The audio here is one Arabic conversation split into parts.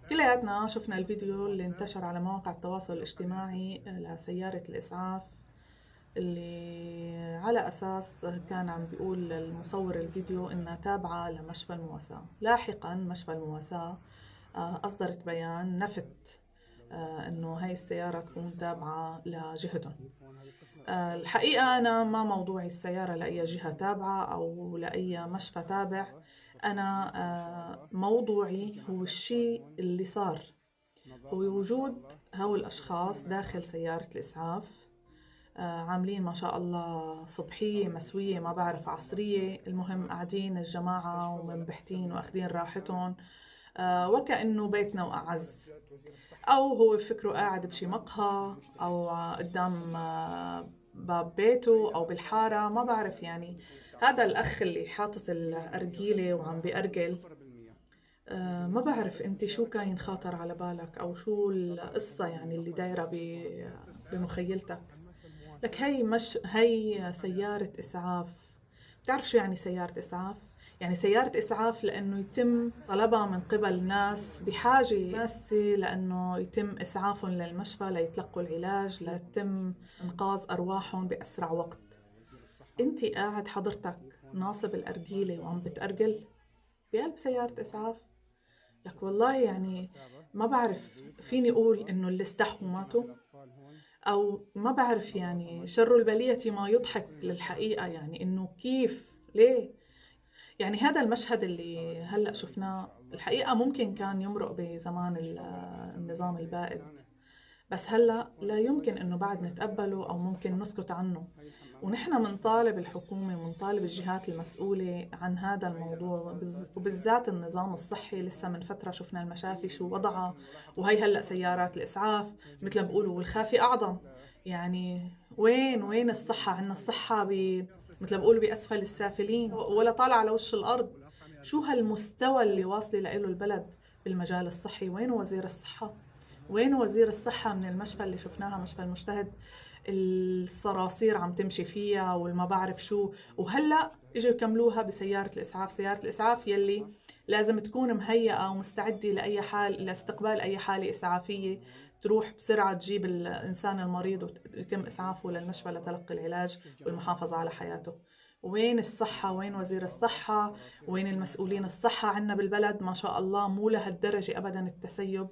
كلياتنا شفنا الفيديو اللي انتشر على مواقع التواصل الاجتماعي لسيارة الإسعاف، اللي على أساس كان عم بيقول المصور الفيديو إنها تابعة لمشفى المواساة. لاحقا مشفى المواساة أصدرت بيان نفت إنه هاي السيارة تكون تابعة لجهتهم. الحقيقة أنا ما موضوعي السيارة لأي جهة تابعة أو لأي مشفى تابع. أنا موضوعي هو الشيء اللي صار، هو وجود هؤلاء الأشخاص داخل سيارة الإسعاف، عاملين ما شاء الله صبحية مسوية ما بعرف عصرية، المهم قاعدين الجماعة ومنبحتين وأخدين راحتهم، وكأنه بيتنا وأعز، أو هو فكره قاعد بشي مقهى أو قدام باب بيته أو بالحارة، ما بعرف. يعني هذا الأخ اللي حاطط الأرجيلة وعم بيأرجل، ما بعرف انت شو كاين خاطر على بالك او شو القصة يعني اللي دايرة بمخيلتك. لك هي سيارة اسعاف. بتعرف شو يعني سيارة اسعاف؟ يعني سيارة اسعاف لانه يتم طلبها من قبل ناس بحاجة ماسة، لانه يتم اسعافهم للمشفى ليتلقوا العلاج، ليتم انقاذ ارواحهم باسرع وقت. انت قاعد حضرتك ناصب الارجيلة وعم بتأرجل بقلب سيارة اسعاف. لك والله يعني ما بعرف، فيني أقول إنه اللي استحوا ماتوا، أو ما بعرف. يعني شر البلية ما يضحك للحقيقة، يعني إنه كيف ليه. يعني هذا المشهد اللي هلأ شفناه الحقيقة ممكن كان يمرق بزمان النظام البائد، بس هلأ لا يمكن إنه بعد نتقبله أو ممكن نسكت عنه. ونحن منطالب الحكومة ومنطالب الجهات المسؤولة عن هذا الموضوع، وبالذات النظام الصحي. لسه من فترة شفنا المشافي شو وضعها، وهي هلأ سيارات الإسعاف مثل ما بقولوا والخافي أعظم. يعني وين الصحة؟ عنا الصحة مثل ما بقولوا بأسفل السافلين، ولا طالع على وش الأرض. شو هالمستوى اللي واصل له البلد بالمجال الصحي؟ وين وزير الصحة؟ وين وزير الصحة من المشفى اللي شفناها، مشفى المجتهد، الصراصير عم تمشي فيها والما بعرف شو، وهلأ اجوا يكملوها بسيارة الإسعاف. سيارة الإسعاف يلي لازم تكون مهيئة ومستعدة لأي حال، لاستقبال أي حالة إسعافية، تروح بسرعة تجيب الإنسان المريض ويتم إسعافه للمشفى لتلقي العلاج والمحافظة على حياته. وين الصحة؟ وين وزير الصحة؟ وين المسؤولين الصحة عنا بالبلد؟ ما شاء الله مو لهالدرجة أبدا التسيب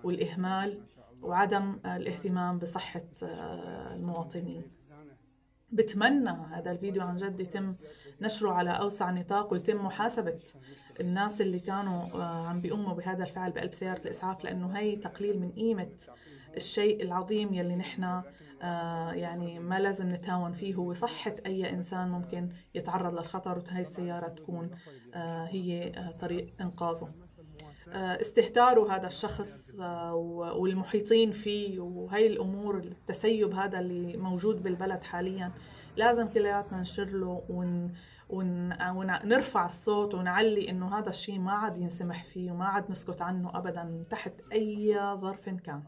والإهمال وعدم الاهتمام بصحة المواطنين. بتمنى هذا الفيديو عن جد يتم نشره على أوسع نطاق، ويتم محاسبة الناس اللي كانوا عم بيقوموا بهذا الفعل بقلب سيارة الإسعاف، لأنه هي تقليل من قيمة الشيء العظيم يلي نحن يعني ما لازم نتهاون فيه، هو صحة أي إنسان ممكن يتعرض للخطر، وهي السيارة تكون هي طريق إنقاذه. استهتاروا هذا الشخص والمحيطين فيه، وهي الأمور التسيب هذا اللي موجود بالبلد حاليا لازم كلياتنا نشر له ونرفع الصوت ونعلي إنه هذا الشيء ما عاد ينسمح فيه وما عاد نسكت عنه أبدا تحت أي ظرف كان.